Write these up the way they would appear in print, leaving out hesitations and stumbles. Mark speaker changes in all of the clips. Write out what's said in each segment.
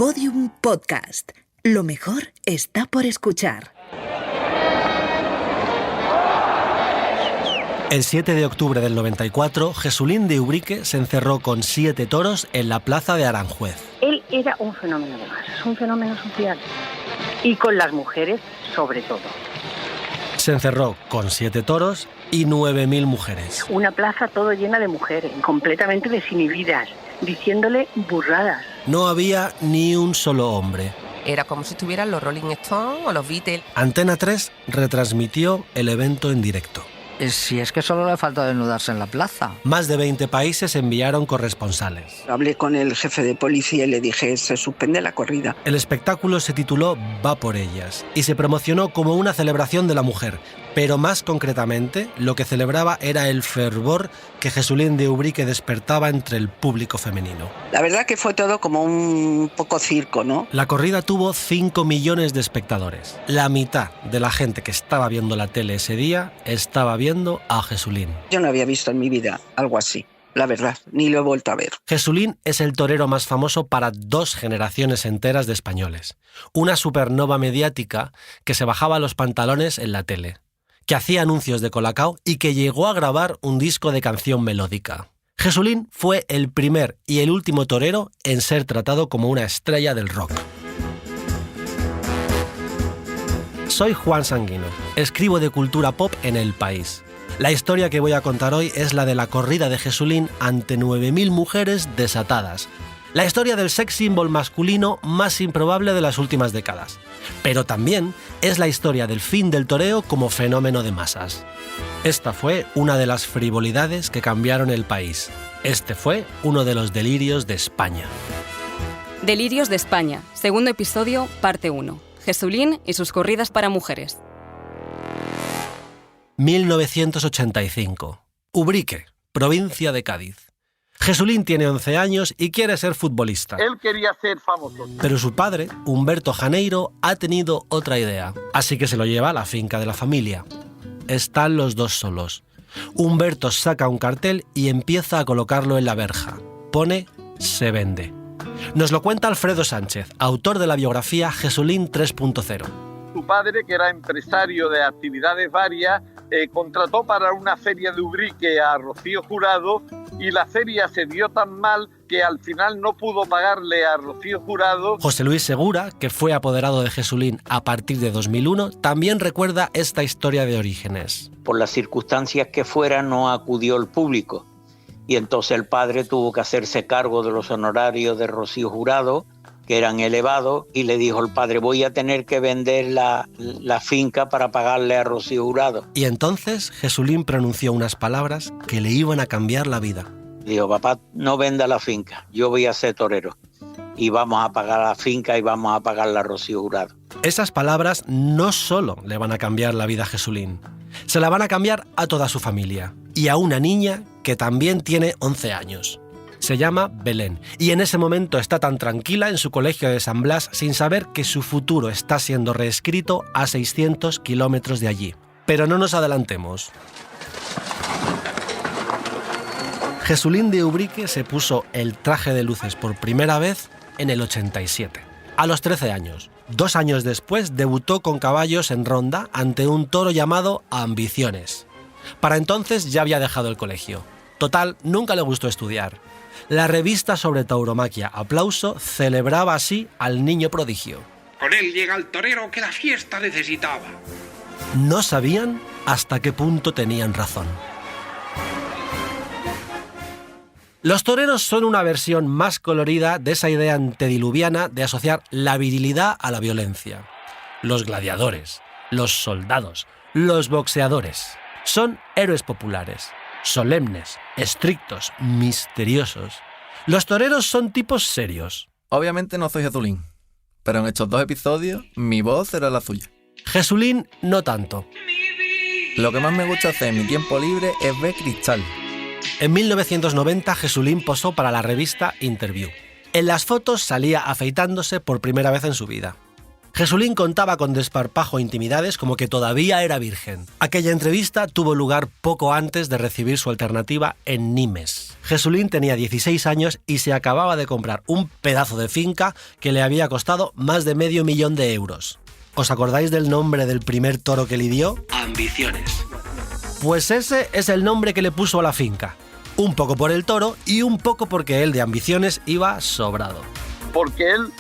Speaker 1: Podium Podcast. Lo mejor está por escuchar.
Speaker 2: El 7 de octubre del 94, Jesulín de Ubrique se encerró con 7 toros en la plaza de Aranjuez.
Speaker 3: Él era un fenómeno de masas, un fenómeno social. Y con las mujeres, sobre todo.
Speaker 2: Se encerró con 7 toros y 9.000 mujeres.
Speaker 3: Una plaza todo llena de mujeres, completamente desinhibidas, diciéndole burradas.
Speaker 2: No había ni un solo hombre.
Speaker 4: Era como si estuvieran los Rolling Stones o los Beatles.
Speaker 2: Antena 3 retransmitió el evento en directo.
Speaker 5: Si es que solo le falta desnudarse en la plaza.
Speaker 2: Más de 20 países enviaron corresponsales.
Speaker 6: Hablé con el jefe de policía y le dije, se suspende la corrida.
Speaker 2: El espectáculo se tituló Va por ellas y se promocionó como una celebración de la mujer, pero más concretamente lo que celebraba era el fervor que Jesulín de Ubrique despertaba entre el público femenino.
Speaker 6: La verdad que fue todo como un poco circo, ¿no?
Speaker 2: La corrida tuvo 5 millones de espectadores. La mitad de la gente que estaba viendo la tele ese día estaba viendo a Jesulín.
Speaker 6: Yo no había visto en mi vida algo así, la verdad, ni lo he vuelto a ver.
Speaker 2: Jesulín es el torero más famoso para 2 generaciones enteras de españoles. Una supernova mediática que se bajaba los pantalones en la tele, que hacía anuncios de Colacao y que llegó a grabar un disco de canción melódica. Jesulín fue el primer y el último torero en ser tratado como una estrella del rock. Soy Juan Sanguino, escribo de cultura pop en El País. La historia que voy a contar hoy es la de la corrida de Jesulín ante 9.000 mujeres desatadas. La historia del sex symbol masculino más improbable de las últimas décadas. Pero también es la historia del fin del toreo como fenómeno de masas. Esta fue una de las frivolidades que cambiaron el país. Este fue uno de los delirios de España.
Speaker 7: Delirios de España, segundo episodio, parte 1. Jesulín y sus corridas para mujeres. 1985. Ubrique, provincia de Cádiz. Jesulín tiene 11 años y quiere ser futbolista.
Speaker 8: Él quería ser famoso.
Speaker 2: Pero su padre, Humberto Janeiro, ha tenido otra idea. Así que se lo lleva a la finca de la familia. Están los dos solos. Humberto saca un cartel y empieza a colocarlo en la verja. Pone «Se vende». Nos lo cuenta Alfredo Sánchez, autor de la biografía Jesulín 3.0.
Speaker 8: Su padre, que era empresario de actividades varias, contrató para una feria de Ubrique a Rocío Jurado y la feria se dio tan mal que al final no pudo pagarle a Rocío Jurado.
Speaker 2: José Luis Segura, que fue apoderado de Jesulín a partir de 2001, también recuerda esta historia de orígenes.
Speaker 9: Por las circunstancias que fuera, no acudió el público. Y entonces el padre tuvo que hacerse cargo de los honorarios de Rocío Jurado, que eran elevados, y le dijo el padre, voy a tener que vender la finca para pagarle a Rocío Jurado.
Speaker 2: Y entonces Jesulín pronunció unas palabras que le iban a cambiar la vida.
Speaker 9: Dijo, papá, no venda la finca, yo voy a ser torero. Y vamos a pagar la finca y vamos a pagar a Rocío Jurado.
Speaker 2: Esas palabras no solo le van a cambiar la vida a Jesulín, se la van a cambiar a toda su familia y a una niña que también tiene 11 años. Se llama Belén y en ese momento está tan tranquila en su colegio de San Blas sin saber que su futuro está siendo reescrito a 600 kilómetros de allí. Pero no nos adelantemos. Jesulín de Ubrique se puso el traje de luces por primera vez en el 87, a los 13 años. 2 años después debutó con caballos en ronda ante un toro llamado Ambiciones. Para entonces ya había dejado el colegio. Total, nunca le gustó estudiar. La revista sobre tauromaquia Aplauso celebraba así al niño prodigio.
Speaker 10: Con él llega el torero que la fiesta necesitaba.
Speaker 2: No sabían hasta qué punto tenían razón. Los toreros son una versión más colorida de esa idea antediluviana de asociar la virilidad a la violencia. Los gladiadores, los soldados, los boxeadores son héroes populares, solemnes, estrictos, misteriosos. Los toreros son tipos serios.
Speaker 11: Obviamente no soy Jesulín, pero en estos 2 episodios mi voz será la suya.
Speaker 2: Jesulín no tanto.
Speaker 11: Lo que más me gusta hacer en mi tiempo libre es ver Cristal.
Speaker 2: En 1990 Jesulín posó para la revista Interview. En las fotos salía afeitándose por primera vez en su vida. Jesulín contaba con desparpajo intimidades como que todavía era virgen. Aquella entrevista tuvo lugar poco antes de recibir su alternativa en Nimes. Jesulín tenía 16 años y se acababa de comprar un pedazo de finca que le había costado más de $500,000 de euros. ¿Os acordáis del nombre del primer toro que lidió?
Speaker 10: Ambiciones.
Speaker 2: Pues ese es el nombre que le puso a la finca. Un poco por el toro y un poco porque él de ambiciones iba sobrado.
Speaker 8: Porque él,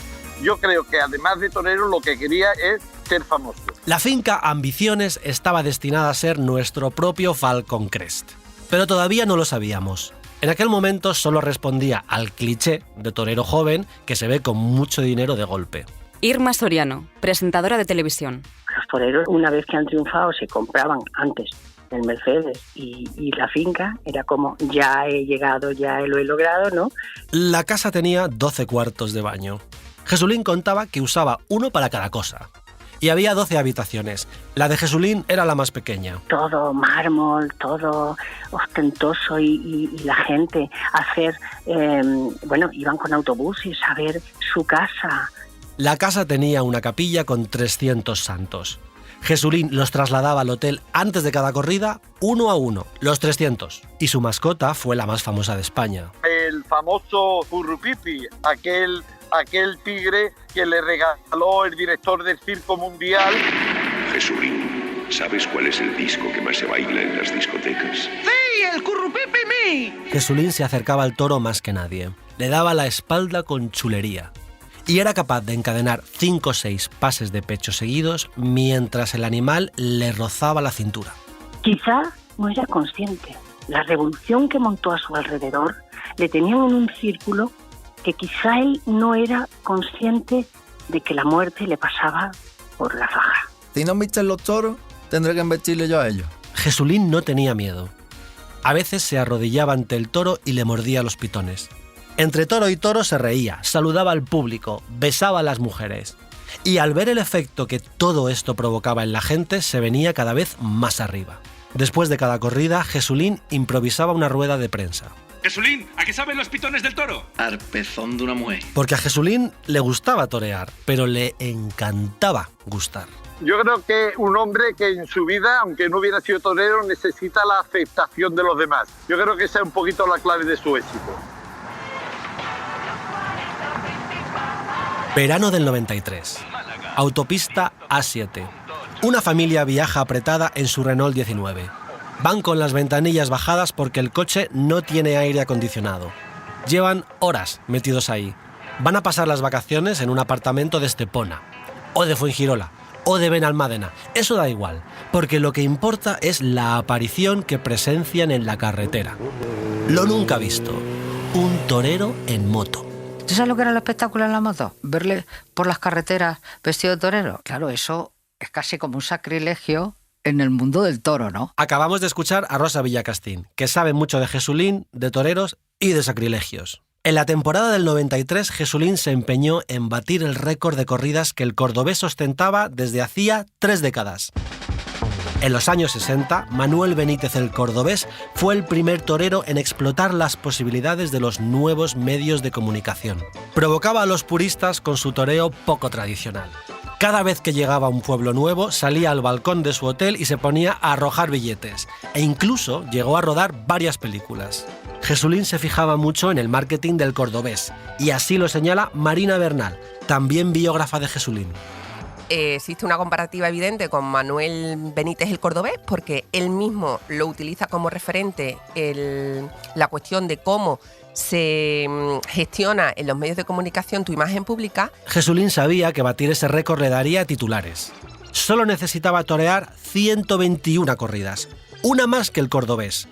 Speaker 8: yo creo que además de torero, lo que quería es ser famoso.
Speaker 2: La finca Ambiciones estaba destinada a ser nuestro propio Falcon Crest. Pero todavía no lo sabíamos. En aquel momento solo respondía al cliché de torero joven que se ve con mucho dinero de golpe.
Speaker 7: Irma Soriano, presentadora de televisión.
Speaker 3: Los toreros, una vez que han triunfado, se compraban antes el Mercedes y la finca. Era como, ya he llegado, ya lo he logrado, ¿no?
Speaker 2: La casa tenía 12 cuartos de baño. Jesulín contaba que usaba uno para cada cosa. Y había 12 habitaciones. La de Jesulín era la más pequeña.
Speaker 3: Todo mármol, todo ostentoso y la gente iban con autobuses a ver su casa.
Speaker 2: La casa tenía una capilla con 300 santos. Jesulín los trasladaba al hotel antes de cada corrida, uno a uno, los 300. Y su mascota fue la más famosa de España.
Speaker 8: El famoso Currupipi, aquel tigre que le regaló el director del Circo Mundial.
Speaker 10: Jesulín, ¿sabes cuál es el disco que más se baila en las discotecas?
Speaker 12: ¡Sí, el Currupipi!
Speaker 2: Jesulín se acercaba al toro más que nadie. Le daba la espalda con chulería. Y era capaz de encadenar 5 o 6 pases de pecho seguidos mientras el animal le rozaba la cintura.
Speaker 3: Quizá no era consciente. La revolución que montó a su alrededor le tenían en un círculo que quizá él no era consciente de que la muerte le pasaba por la faja.
Speaker 11: Si no embisten los toros, tendré que embestirle yo a ellos.
Speaker 2: Jesulín no tenía miedo. A veces se arrodillaba ante el toro y le mordía los pitones. Entre toro y toro se reía, saludaba al público, besaba a las mujeres. Y al ver el efecto que todo esto provocaba en la gente, se venía cada vez más arriba. Después de cada corrida, Jesulín improvisaba una rueda de prensa.
Speaker 10: Jesulín, ¿a qué saben los pitones del toro?
Speaker 12: Al pezón de una mujer.
Speaker 2: Porque a Jesulín le gustaba torear, pero le encantaba gustar.
Speaker 8: Yo creo que un hombre que en su vida, aunque no hubiera sido torero, necesita la aceptación de los demás. Yo creo que esa es un poquito la clave de su éxito.
Speaker 2: Verano del 93. Autopista A7. Una familia viaja apretada en su Renault 19. Van con las ventanillas bajadas porque el coche no tiene aire acondicionado. Llevan horas metidos ahí. Van a pasar las vacaciones en un apartamento de Estepona, o de Fuengirola, o de Benalmádena. Eso da igual, porque lo que importa es la aparición que presencian en la carretera. Lo nunca visto. Un torero en moto.
Speaker 5: ¿Tú sabes lo que era el espectáculo en la moto? Verle por las carreteras vestido de torero. Claro, eso es casi como un sacrilegio en el mundo del toro, ¿no?
Speaker 2: Acabamos de escuchar a Rosa Villacastín, que sabe mucho de Jesulín, de toreros y de sacrilegios. En la temporada del 93, Jesulín se empeñó en batir el récord de corridas que el cordobés ostentaba desde hacía 3 décadas. En los años 60, Manuel Benítez el Cordobés fue el primer torero en explotar las posibilidades de los nuevos medios de comunicación. Provocaba a los puristas con su toreo poco tradicional. Cada vez que llegaba a un pueblo nuevo, salía al balcón de su hotel y se ponía a arrojar billetes. E incluso llegó a rodar varias películas. Jesulín se fijaba mucho en el marketing del cordobés, y así lo señala Marina Bernal, también biógrafa de Jesulín.
Speaker 4: Existe una comparativa evidente con Manuel Benítez el Cordobés, porque él mismo lo utiliza como referente la cuestión de cómo se gestiona en los medios de comunicación tu imagen pública.
Speaker 2: Jesulín sabía que batir ese récord le daría titulares. Solo necesitaba torear 121 corridas, una más que el cordobés.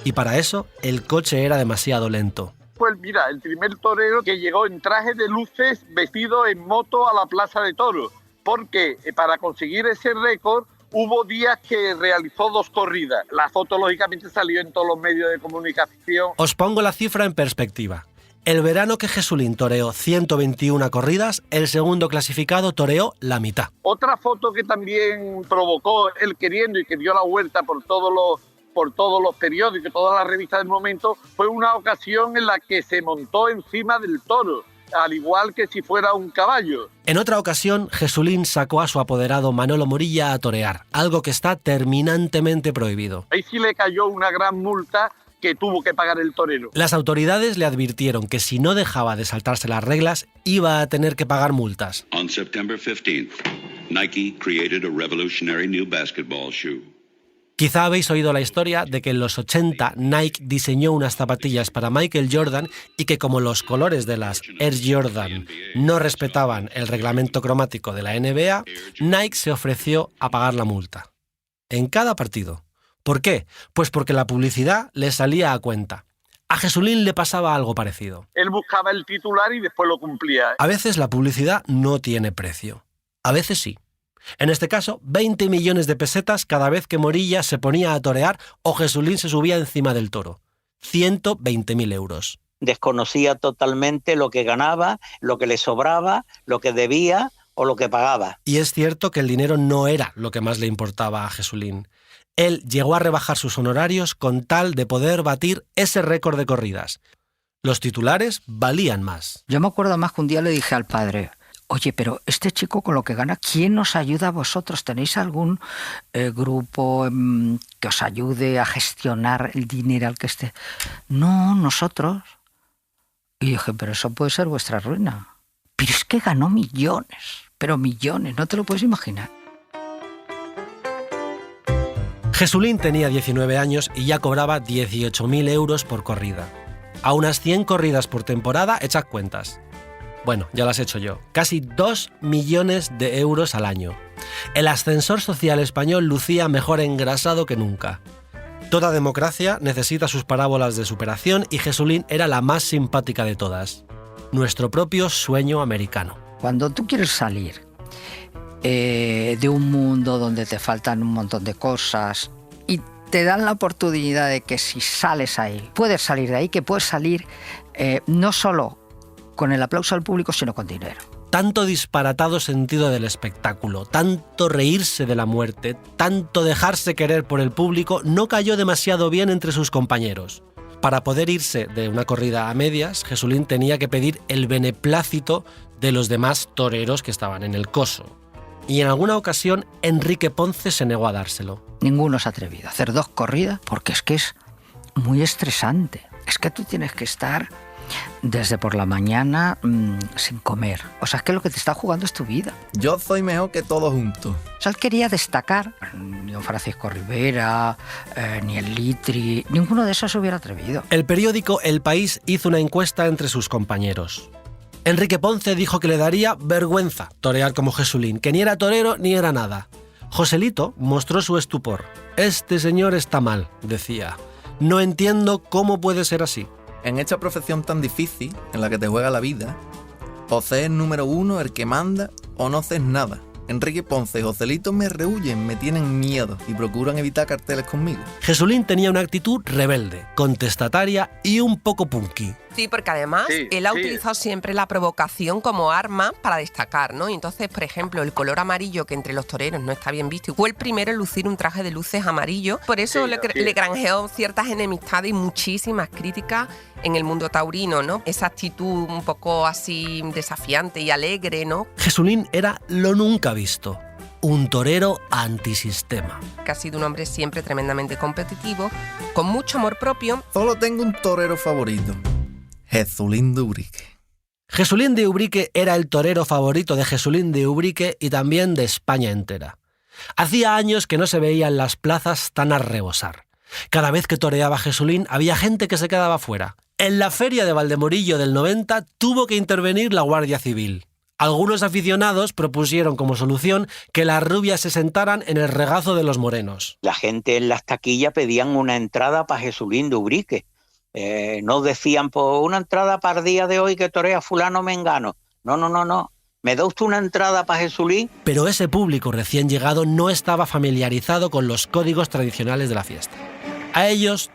Speaker 2: Y para eso, el coche era demasiado lento.
Speaker 8: Pues mira, el primer torero que llegó en traje de luces, vestido en moto a la Plaza de Toros. Porque para conseguir ese récord hubo días que realizó 2 corridas. La foto lógicamente salió en todos los medios de comunicación.
Speaker 2: Os pongo la cifra en perspectiva. El verano que Jesulín toreó 121 corridas, el segundo clasificado toreó la mitad.
Speaker 8: Otra foto que también provocó él queriendo y que dio la vuelta por todos los periódicos, todas las revistas del momento, fue una ocasión en la que se montó encima del toro. al igual que si fuera un caballo.
Speaker 2: En otra ocasión, Jesulín sacó a su apoderado Manolo Morilla a torear, algo que está terminantemente prohibido.
Speaker 8: Ahí sí le cayó una gran multa que tuvo que pagar el torero.
Speaker 2: Las autoridades le advirtieron que si no dejaba de saltarse las reglas, iba a tener que pagar multas.
Speaker 10: On September 15th, Nike created a revolutionary new basketball shoe.
Speaker 2: Quizá habéis oído la historia de que en los 80 Nike diseñó unas zapatillas para Michael Jordan y que como los colores de las Air Jordan no respetaban el reglamento cromático de la NBA, Nike se ofreció a pagar la multa. En cada partido. ¿Por qué? Pues porque la publicidad le salía a cuenta. A Jesulín le pasaba algo parecido.
Speaker 8: Él buscaba el titular y después lo cumplía.
Speaker 2: A veces la publicidad no tiene precio. A veces sí. En este caso, 20 millones de pesetas cada vez que Morilla se ponía a torear o Jesulín se subía encima del toro. 120.000 euros.
Speaker 9: Desconocía totalmente lo que ganaba, lo que le sobraba, lo que debía o lo que pagaba.
Speaker 2: Y es cierto que el dinero no era lo que más le importaba a Jesulín. Él llegó a rebajar sus honorarios con tal de poder batir ese récord de corridas. Los titulares valían más.
Speaker 5: Yo me acuerdo más que un día le dije al padre: oye, pero este chico con lo que gana, ¿quién os ayuda a vosotros? ¿Tenéis algún grupo que os ayude a gestionar el dinero al que esté? No, nosotros. Y dije, pero eso puede ser vuestra ruina. Pero es que ganó millones, pero millones, no te lo puedes imaginar.
Speaker 2: Jesulín tenía 19 años y ya cobraba 18.000 euros por corrida. A unas 100 corridas por temporada, echad cuentas. Bueno, ya las he hecho yo. Casi 2 millones de euros al año. El ascensor social español lucía mejor engrasado que nunca. Toda democracia necesita sus parábolas de superación y Jesulín era la más simpática de todas. Nuestro propio sueño americano.
Speaker 5: Cuando tú quieres salir de un mundo donde te faltan un montón de cosas y te dan la oportunidad de que si sales ahí, puedes salir de ahí, que puedes salir no solo con el aplauso del público, sino con dinero.
Speaker 2: Tanto disparatado sentido del espectáculo, tanto reírse de la muerte, tanto dejarse querer por el público, no cayó demasiado bien entre sus compañeros. Para poder irse de una corrida a medias, Jesulín tenía que pedir el beneplácito de los demás toreros que estaban en el coso. Y en alguna ocasión Enrique Ponce se negó a dárselo.
Speaker 5: Ninguno se ha atrevido a hacer 2 corridas porque es que es muy estresante. Es que tú tienes que estar desde por la mañana sin comer. O sea, es que lo que te está jugando es tu vida.
Speaker 11: Yo soy mejor que todos juntos.
Speaker 5: O sea, él quería destacar. Ni don Francisco Rivera, ni el Litri, ninguno de esos se hubiera atrevido.
Speaker 2: El periódico El País hizo una encuesta entre sus compañeros. Enrique Ponce dijo que le daría vergüenza torear como Jesulín, que ni era torero ni era nada. Joselito mostró su estupor. Este señor está mal, decía. No entiendo cómo puede ser así.
Speaker 11: En esta profesión tan difícil, en la que te juega la vida, o seas número 1, el que manda, o no haces nada. Enrique Ponce y Joselito me rehuyen, me tienen miedo y procuran evitar carteles conmigo.
Speaker 2: Jesulín tenía una actitud rebelde, contestataria y un poco punky.
Speaker 4: Sí, porque además él ha utilizado siempre la provocación como arma para destacar, ¿no? Y entonces, por ejemplo, el color amarillo, que entre los toreros no está bien visto, y fue el primero en lucir un traje de luces amarillo. Por eso le granjeó ciertas enemistades y muchísimas críticas en el mundo taurino, ¿no? Esa actitud un poco así desafiante y alegre, ¿no?
Speaker 2: Jesulín era lo nunca visto. Un torero antisistema.
Speaker 4: Que ha sido un hombre siempre tremendamente competitivo, con mucho amor propio.
Speaker 11: Solo tengo un torero favorito. Jesulín de Ubrique.
Speaker 2: Jesulín de Ubrique era el torero favorito de Jesulín de Ubrique y también de España entera. Hacía años que no se veía en las plazas tan a rebosar. Cada vez que toreaba Jesulín había gente que se quedaba fuera. En la feria de Valdemorillo del 90 tuvo que intervenir la Guardia Civil. Algunos aficionados propusieron como solución que las rubias se sentaran en el regazo de los morenos.
Speaker 9: La gente en las taquillas pedían una entrada para Jesulín de Ubrique. No decían, por una entrada para el día de hoy que torea fulano mengano. No. ¿Me da usted una entrada para Jesulín?
Speaker 2: Pero ese público recién llegado no estaba familiarizado con los códigos tradicionales de la fiesta. A ellos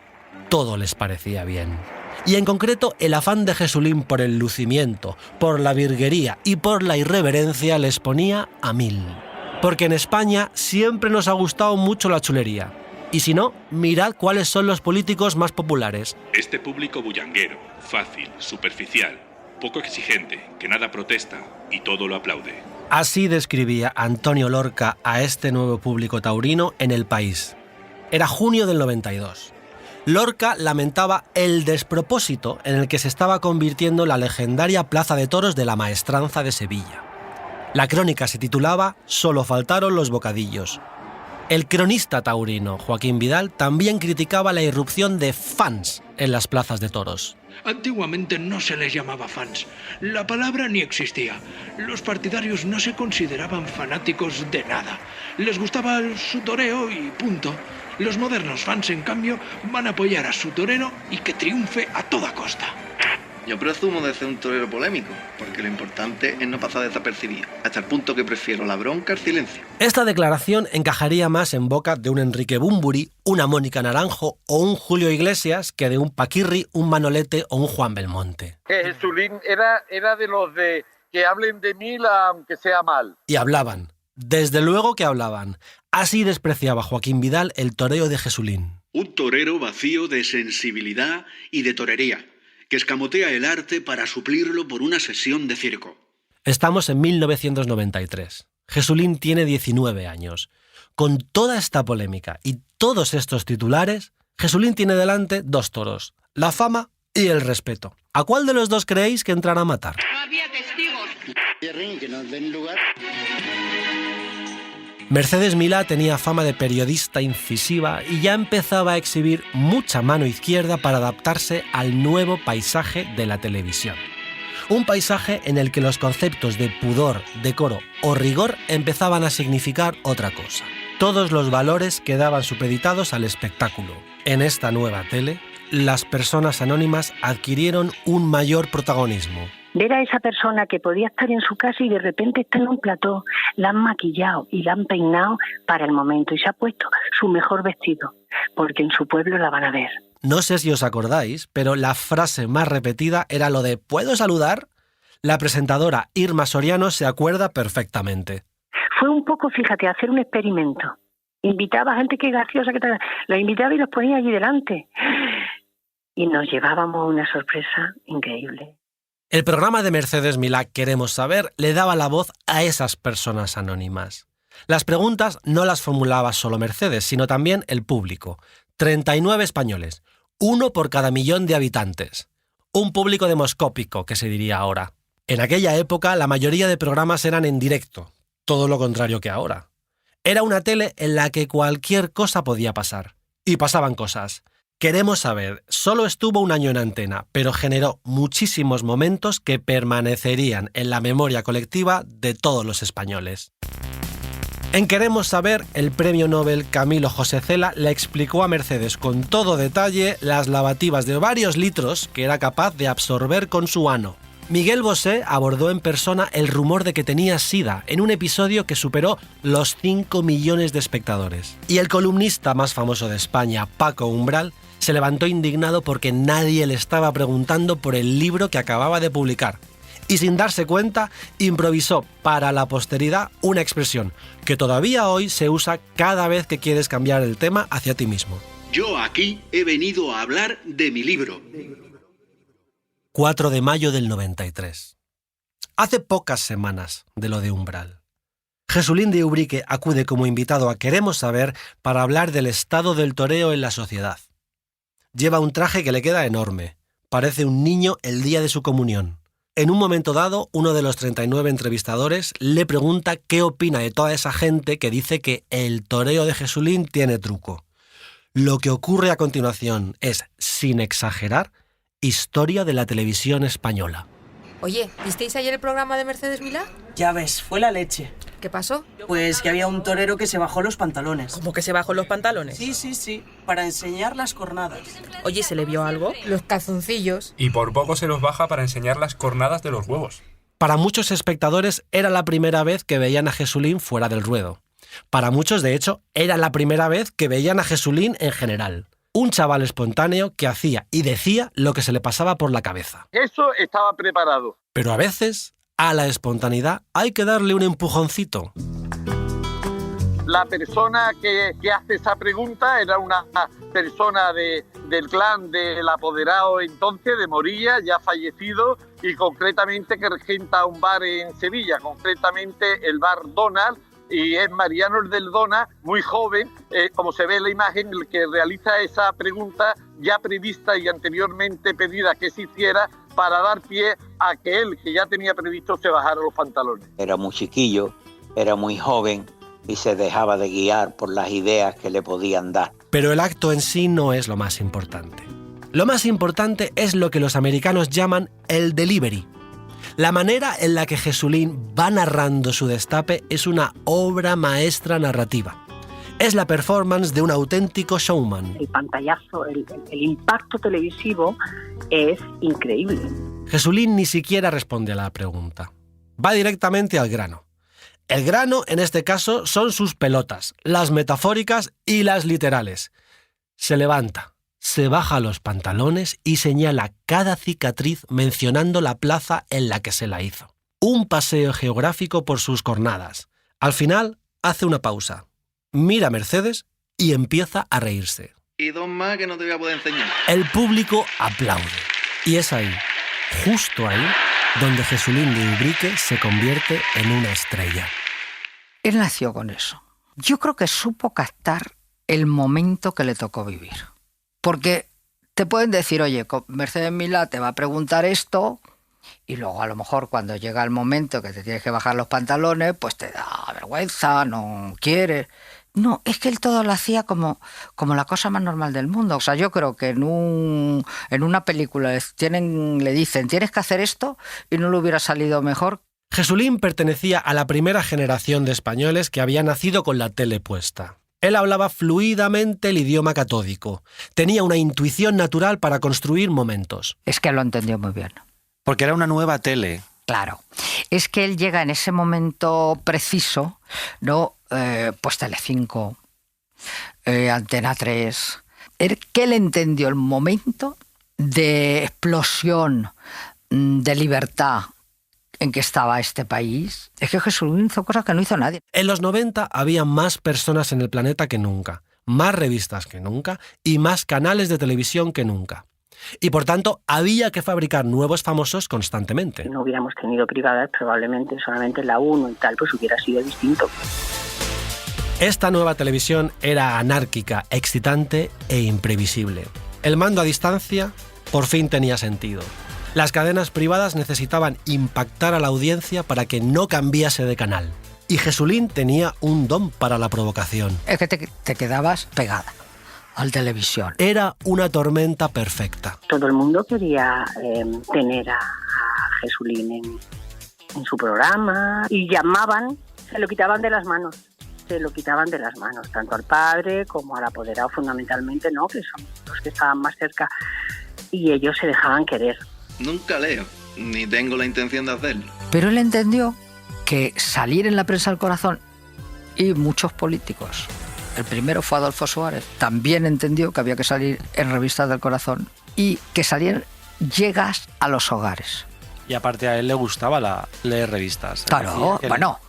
Speaker 2: todo les parecía bien. Y en concreto el afán de Jesulín por el lucimiento, por la virguería y por la irreverencia les ponía a 1000. Porque en España siempre nos ha gustado mucho la chulería. Y si no, mirad cuáles son los políticos más populares.
Speaker 10: Este público bullanguero, fácil, superficial, poco exigente, que nada protesta y todo lo aplaude.
Speaker 2: Así describía Antonio Lorca a este nuevo público taurino en El País. Era junio del 92. Lorca lamentaba el despropósito en el que se estaba convirtiendo la legendaria Plaza de Toros de la Maestranza de Sevilla. La crónica se titulaba «Solo faltaron los bocadillos». El cronista taurino Joaquín Vidal también criticaba la irrupción de fans en las plazas de toros.
Speaker 12: Antiguamente no se les llamaba fans. La palabra ni existía. Los partidarios no se consideraban fanáticos de nada. Les gustaba su toreo y punto. Los modernos fans, en cambio, van a apoyar a su torero y que triunfe a toda costa.
Speaker 11: Yo presumo de ser un torero polémico, porque lo importante es no pasar desapercibido, hasta el punto que prefiero la bronca al silencio.
Speaker 2: Esta declaración encajaría más en boca de un Enrique Bunbury, una Mónica Naranjo o un Julio Iglesias que de un Paquirri, un Manolete o un Juan Belmonte.
Speaker 8: Jesulín era de los de que hablen de mí aunque sea mal.
Speaker 2: Y hablaban. Desde luego que hablaban. Así despreciaba Joaquín Vidal el toreo de Jesulín.
Speaker 12: Un torero vacío de sensibilidad y de torería, que escamotea el arte para suplirlo por una sesión de circo.
Speaker 2: Estamos en 1993. Jesulín tiene 19 años. Con toda esta polémica y todos estos titulares, Jesulín tiene delante 2 toros, la fama y el respeto. ¿A cuál de los 2 creéis que entrará a matar?
Speaker 12: No había testigos.
Speaker 13: Que nos den lugar.
Speaker 2: Mercedes Milá tenía fama de periodista incisiva y ya empezaba a exhibir mucha mano izquierda para adaptarse al nuevo paisaje de la televisión. Un paisaje en el que los conceptos de pudor, decoro o rigor empezaban a significar otra cosa. Todos los valores quedaban supeditados al espectáculo. En esta nueva tele, las personas anónimas adquirieron un mayor protagonismo.
Speaker 3: Ver a esa persona que podía estar en su casa y de repente está en un plató, la han maquillado y la han peinado para el momento y se ha puesto su mejor vestido, porque en su pueblo la van a ver.
Speaker 2: No sé si os acordáis, pero la frase más repetida era lo de ¿puedo saludar? La presentadora Irma Soriano se acuerda perfectamente.
Speaker 3: Fue un poco, fíjate, hacer un experimento. Invitaba a gente que graciosa, que tal, los invitaba y los ponía allí delante. Y nos llevábamos una sorpresa increíble.
Speaker 2: El programa de Mercedes Milá Queremos Saber le daba la voz a esas personas anónimas. Las preguntas no las formulaba solo Mercedes, sino también el público. 39 españoles, 1 por cada millón de habitantes. Un público demoscópico, que se diría ahora. En aquella época la mayoría de programas eran en directo, todo lo contrario que ahora. Era una tele en la que cualquier cosa podía pasar. Y pasaban cosas. Queremos Saber solo estuvo 1 año en antena, pero generó muchísimos momentos que permanecerían en la memoria colectiva de todos los españoles. En Queremos Saber, el premio Nobel Camilo José Cela le explicó a Mercedes con todo detalle las lavativas de varios litros que era capaz de absorber con su ano. Miguel Bosé abordó en persona el rumor de que tenía SIDA en un episodio que superó los 5 millones de espectadores. Y el columnista más famoso de España, Paco Umbral, se levantó indignado porque nadie le estaba preguntando por el libro que acababa de publicar. Y sin darse cuenta, improvisó para la posteridad una expresión que todavía hoy se usa cada vez que quieres cambiar el tema hacia ti mismo.
Speaker 12: Yo aquí he venido a hablar de mi libro.
Speaker 2: 4 de mayo del 93. Hace pocas semanas de lo de Umbral. Jesulín de Ubrique acude como invitado a Queremos Saber para hablar del estado del toreo en la sociedad. Lleva un traje que le queda enorme. Parece un niño el día de su comunión. En un momento dado, uno de los 39 entrevistadores le pregunta qué opina de toda esa gente que dice que el toreo de Jesulín tiene truco. Lo que ocurre a continuación es, sin exagerar, historia de la televisión española.
Speaker 14: Oye, ¿visteis ayer el programa de Mercedes Milá?
Speaker 15: Ya ves, fue la leche.
Speaker 14: ¿Qué pasó?
Speaker 15: Pues que había un torero que se bajó los pantalones.
Speaker 14: ¿Cómo que se bajó los pantalones?
Speaker 15: Sí, para enseñar las cornadas.
Speaker 14: Oye, ¿se le vio algo? Los calzoncillos.
Speaker 16: Y por poco se los baja para enseñar las cornadas de los huevos.
Speaker 2: Para muchos espectadores era la primera vez que veían a Jesulín fuera del ruedo. Para muchos, de hecho, era la primera vez que veían a Jesulín en general. Un chaval espontáneo que hacía y decía lo que se le pasaba por la cabeza.
Speaker 8: Eso estaba preparado.
Speaker 2: Pero a veces, a la espontaneidad hay que darle un empujoncito.
Speaker 8: La persona que hace esa pregunta era una persona del clan del apoderado entonces, de Morilla, ya fallecido, y concretamente que regenta un bar en Sevilla, concretamente el bar Donald, y es Mariano el del Dona, muy joven, como se ve en la imagen, el que realiza esa pregunta ya prevista y anteriormente pedida que se hiciera para dar pie a que él, que ya tenía previsto, se bajara los pantalones.
Speaker 9: Era muy chiquillo, era muy joven y se dejaba de guiar por las ideas que le podían dar.
Speaker 2: Pero el acto en sí no es lo más importante. Lo más importante es lo que los americanos llaman el delivery. La manera en la que Jesulín va narrando su destape es una obra maestra narrativa. Es la performance de un auténtico showman.
Speaker 3: El pantallazo, el impacto televisivo es increíble.
Speaker 2: Jesulín ni siquiera responde a la pregunta. Va directamente al grano. El grano, en este caso, son sus pelotas, las metafóricas y las literales. Se levanta, se baja los pantalones y señala cada cicatriz mencionando la plaza en la que se la hizo. Un paseo geográfico por sus cornadas. Al final, hace una pausa. Mira a Mercedes y empieza a reírse.
Speaker 11: Y dos más que no te voy a poder enseñar.
Speaker 2: El público aplaude. Y es ahí, justo ahí, donde Jesulín de Ubrique se convierte en una estrella.
Speaker 5: Él nació con eso. Yo creo que supo captar el momento que le tocó vivir. Porque te pueden decir, oye, Mercedes Milá te va a preguntar esto, y luego a lo mejor cuando llega el momento que te tienes que bajar los pantalones, pues te da vergüenza, no quieres. No, es que él todo lo hacía como la cosa más normal del mundo. O sea, yo creo que en una película le dicen, tienes que hacer esto, y no le hubiera salido mejor.
Speaker 2: Jesulín pertenecía a la primera generación de españoles que había nacido con la tele puesta. Él hablaba fluidamente el idioma catódico. Tenía una intuición natural para construir momentos.
Speaker 5: Es que lo entendió muy bien.
Speaker 17: Porque era una nueva tele.
Speaker 5: Claro. Es que él llega en ese momento preciso, ¿no? Pues Telecinco, Antena 3. Que él entendió el momento de explosión, de libertad en que estaba este país. Es que Jesulín hizo cosas que no hizo nadie.
Speaker 2: En los 90 había más personas en el planeta que nunca, más revistas que nunca y más canales de televisión que nunca. Y por tanto, había que fabricar nuevos famosos constantemente.
Speaker 3: Si no hubiéramos tenido privadas, probablemente solamente la 1 y tal, pues hubiera sido distinto.
Speaker 2: Esta nueva televisión era anárquica, excitante e imprevisible. El mando a distancia por fin tenía sentido. Las cadenas privadas necesitaban impactar a la audiencia para que no cambiase de canal. Y Jesulín tenía un don para la provocación.
Speaker 5: Es que te quedabas pegada al televisión.
Speaker 2: Era una tormenta perfecta.
Speaker 3: Todo el mundo quería tener a Jesulín en su programa y llamaban, se lo quitaban de las manos. Tanto al padre como al apoderado fundamentalmente, ¿no? Que son los que estaban más cerca, y ellos se dejaban querer.
Speaker 11: Nunca leo, ni tengo la intención de hacerlo.
Speaker 5: Pero él entendió que salir en la prensa del corazón, y muchos políticos, el primero fue Adolfo Suárez, también entendió que había que salir en revistas del corazón y que salían, llegas a los hogares.
Speaker 17: Y aparte a él le gustaba leer revistas.
Speaker 5: Claro, bueno,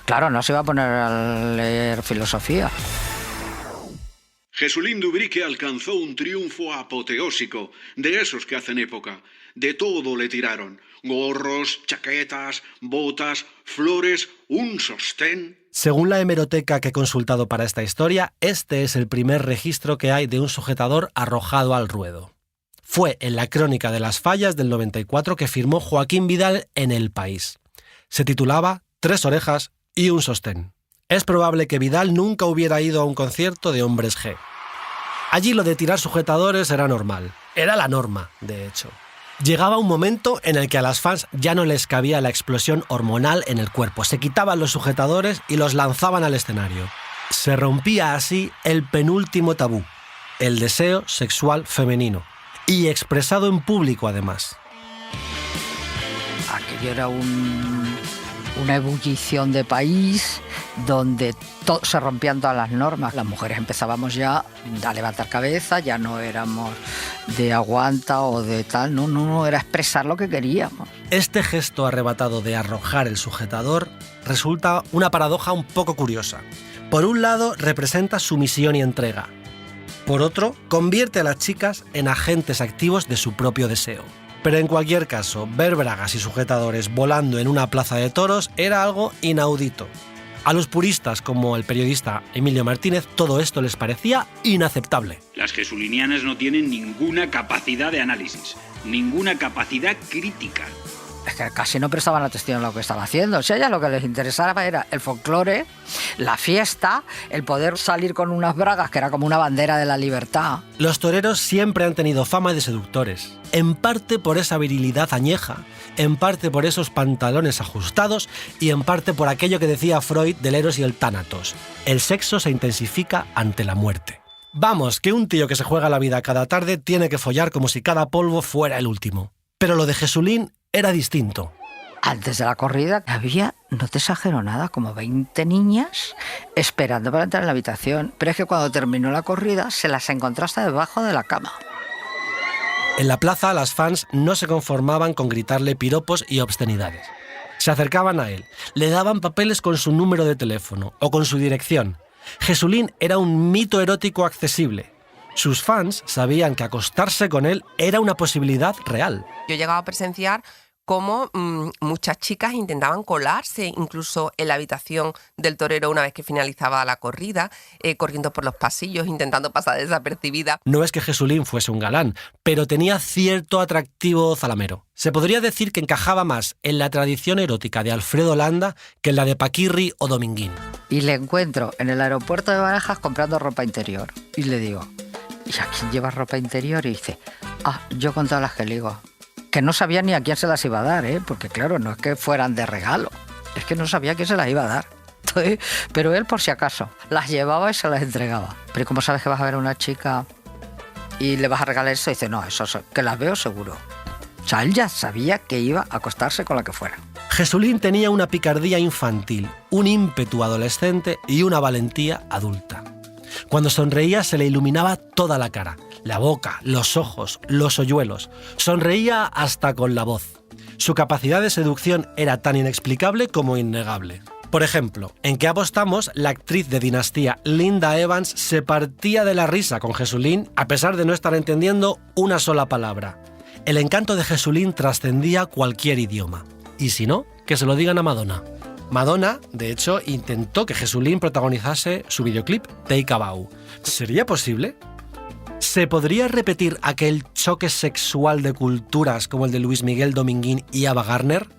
Speaker 5: claro, no se iba a poner a leer filosofía.
Speaker 18: Jesulín de Ubrique alcanzó un triunfo apoteósico, de esos que hacen época. De todo le tiraron: gorros, chaquetas, botas, flores, un sostén.
Speaker 2: Según la hemeroteca que he consultado para esta historia, este es el primer registro que hay de un sujetador arrojado al ruedo. Fue en la Crónica de las Fallas del 94 que firmó Joaquín Vidal en El País. Se titulaba 3 orejas y un sostén. Es probable que Vidal nunca hubiera ido a un concierto de Hombres G. Allí lo de tirar sujetadores era normal. Era la norma, de hecho. Llegaba un momento en el que a las fans ya no les cabía la explosión hormonal en el cuerpo. Se quitaban los sujetadores y los lanzaban al escenario. Se rompía así el penúltimo tabú, el deseo sexual femenino, y expresado en público además.
Speaker 5: Aquello era una ebullición de país donde se rompían todas las normas. Las mujeres empezábamos ya a levantar cabeza, ya no éramos de aguanta o de tal, no, era expresar lo que queríamos.
Speaker 2: Este gesto arrebatado de arrojar el sujetador resulta una paradoja un poco curiosa. Por un lado, representa sumisión y entrega. Por otro, convierte a las chicas en agentes activos de su propio deseo. Pero en cualquier caso, ver bragas y sujetadores volando en una plaza de toros era algo inaudito. A los puristas, como el periodista Emilio Martínez, todo esto les parecía inaceptable.
Speaker 19: Las jesulinianas no tienen ninguna capacidad de análisis, ninguna capacidad crítica.
Speaker 5: Es que casi no prestaban atención a lo que estaba haciendo. O sea, ya lo que les interesaba era el folclore, la fiesta, el poder salir con unas bragas, que era como una bandera de la libertad.
Speaker 2: Los toreros siempre han tenido fama de seductores, en parte por esa virilidad añeja, en parte por esos pantalones ajustados y en parte por aquello que decía Freud del Eros y el Tánatos. El sexo se intensifica ante la muerte. Vamos, que un tío que se juega la vida cada tarde tiene que follar como si cada polvo fuera el último. Pero lo de Jesulín era distinto.
Speaker 5: Antes de la corrida había, no te exagero nada, como 20 niñas esperando para entrar en la habitación. Pero es que cuando terminó la corrida se las encontraste debajo de la cama.
Speaker 2: En la plaza las fans no se conformaban con gritarle piropos y obscenidades. Se acercaban a él, le daban papeles con su número de teléfono o con su dirección. Jesulín era un mito erótico accesible. Sus fans sabían que acostarse con él era una posibilidad real.
Speaker 4: Yo he llegado a presenciar cómo muchas chicas intentaban colarse incluso en la habitación del torero una vez que finalizaba la corrida, corriendo por los pasillos, intentando pasar desapercibida.
Speaker 2: No es que Jesulín fuese un galán, pero tenía cierto atractivo zalamero. Se podría decir que encajaba más en la tradición erótica de Alfredo Landa que en la de Paquirri o Dominguín.
Speaker 5: Y le encuentro en el aeropuerto de Barajas comprando ropa interior. Y le digo, ¿y a quién llevas ropa interior? Y dice, yo con todas las que ligo. Que no sabía ni a quién se las iba a dar, porque claro, no es que fueran de regalo, es que no sabía a quién se las iba a dar. Entonces, pero él, por si acaso, las llevaba y se las entregaba. Pero ¿cómo sabes que vas a ver a una chica y le vas a regalar eso? Y dice, no, eso que las veo seguro. O sea, él ya sabía que iba a acostarse con la que fuera.
Speaker 2: Jesulín tenía una picardía infantil, un ímpetu adolescente y una valentía adulta. Cuando sonreía se le iluminaba toda la cara, la boca, los ojos, los hoyuelos. Sonreía hasta con la voz. Su capacidad de seducción era tan inexplicable como innegable. Por ejemplo, en ¿Qué apostamos?, la actriz de Dinastía Linda Evans se partía de la risa con Jesulín a pesar de no estar entendiendo una sola palabra. El encanto de Jesulín trascendía cualquier idioma. Y si no, que se lo digan a Madonna. Madonna, de hecho, intentó que Jesulín protagonizase su videoclip Take a Bow. ¿Sería posible? ¿Se podría repetir aquel choque sexual de culturas como el de Luis Miguel Dominguín y Ava Gardner?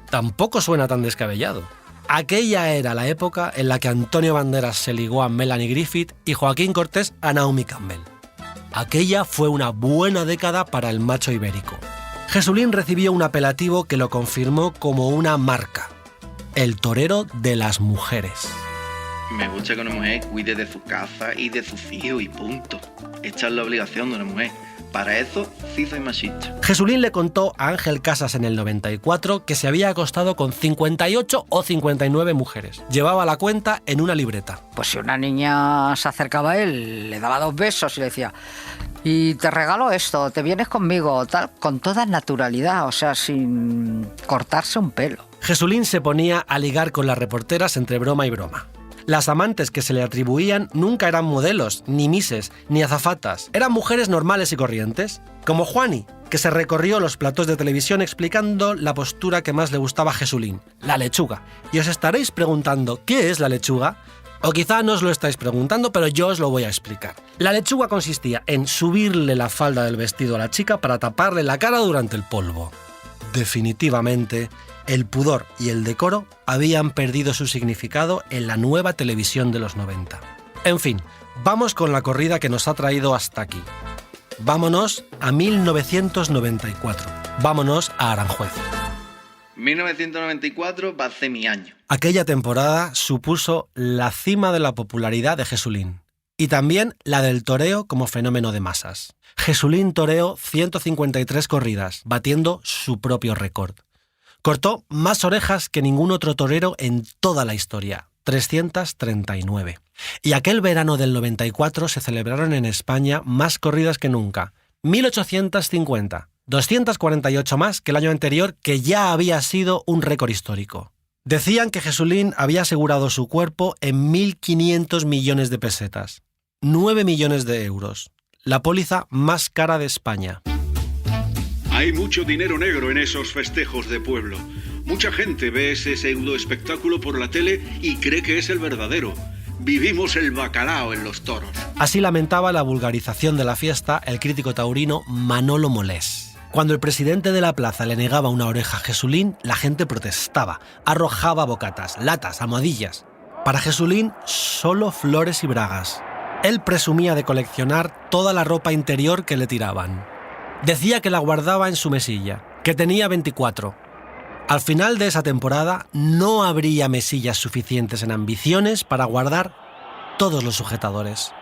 Speaker 2: Tampoco suena tan descabellado. Aquella era la época en la que Antonio Banderas se ligó a Melanie Griffith y Joaquín Cortés a Naomi Campbell. Aquella fue una buena década para el macho ibérico. Jesulín recibió un apelativo que lo confirmó como una marca: el torero de las mujeres.
Speaker 11: Me gusta que una mujer cuide de su casa y de sus hijos y punto. Esta es la obligación de una mujer. Para eso sí soy machista.
Speaker 2: Jesulín le contó a Ángel Casas en el 94 que se había acostado con 58 o 59 mujeres. Llevaba la cuenta en una libreta.
Speaker 5: Pues si una niña se acercaba a él, le daba 2 besos y le decía, y te regalo esto, te vienes conmigo, tal, con toda naturalidad, o sea, sin cortarse un pelo.
Speaker 2: Jesulín se ponía a ligar con las reporteras entre broma y broma. Las amantes que se le atribuían nunca eran modelos, ni mises, ni azafatas. Eran mujeres normales y corrientes, como Juani, que se recorrió los platós de televisión explicando la postura que más le gustaba a Jesulín, la lechuga. Y os estaréis preguntando, ¿qué es la lechuga? O quizá no os lo estáis preguntando, pero yo os lo voy a explicar. La lechuga consistía en subirle la falda del vestido a la chica para taparle la cara durante el polvo. Definitivamente, el pudor y el decoro habían perdido su significado en la nueva televisión de los 90. En fin, vamos con la corrida que nos ha traído hasta aquí. Vámonos a 1994. Vámonos a Aranjuez.
Speaker 11: 1994 va a ser mi año.
Speaker 2: Aquella temporada supuso la cima de la popularidad de Jesulín y también la del toreo como fenómeno de masas. Jesulín toreó 153 corridas, batiendo su propio récord. Cortó más orejas que ningún otro torero en toda la historia, 339. Y aquel verano del 94 se celebraron en España más corridas que nunca, 1850, 248 más que el año anterior, que ya había sido un récord histórico. Decían que Jesulín había asegurado su cuerpo en 1.500 millones de pesetas, 9 millones de euros, la póliza más cara de España.
Speaker 18: Hay mucho dinero negro en esos festejos de pueblo. Mucha gente ve ese pseudo espectáculo por la tele y cree que es el verdadero. Vivimos el bacalao en los toros.
Speaker 2: Así lamentaba la vulgarización de la fiesta el crítico taurino Manolo Molés. Cuando el presidente de la plaza le negaba una oreja a Jesulín, la gente protestaba, arrojaba bocatas, latas, almohadillas. Para Jesulín, solo flores y bragas. Él presumía de coleccionar toda la ropa interior que le tiraban. Decía que la guardaba en su mesilla, que tenía 24. Al final de esa temporada no habría mesillas suficientes en Ambiciones para guardar todos los sujetadores.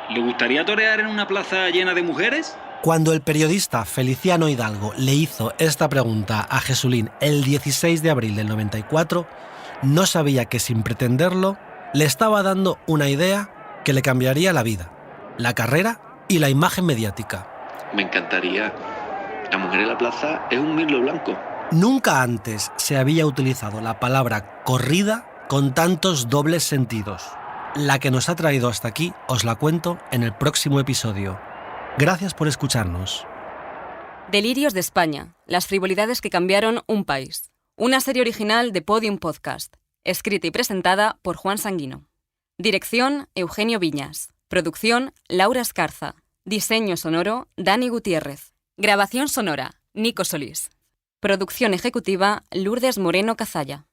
Speaker 19: ¿Le gustaría torear en una plaza llena de mujeres?
Speaker 2: Cuando el periodista Feliciano Hidalgo le hizo esta pregunta a Jesulín el 16 de abril del 94, no sabía que sin pretenderlo le estaba dando una idea que le cambiaría la vida, la carrera y la imagen mediática.
Speaker 20: Me encantaría. La mujer en la plaza es un mirlo blanco.
Speaker 2: Nunca antes se había utilizado la palabra corrida con tantos dobles sentidos. La que nos ha traído hasta aquí os la cuento en el próximo episodio. Gracias por escucharnos.
Speaker 7: Delirios de España, las frivolidades que cambiaron un país. Una serie original de Podium Podcast, escrita y presentada por Juan Sanguino. Dirección, Eugenio Viñas. Producción, Laura Escarza. Diseño sonoro, Dani Gutiérrez. Grabación sonora, Nico Solís. Producción ejecutiva, Lourdes Moreno Cazalla.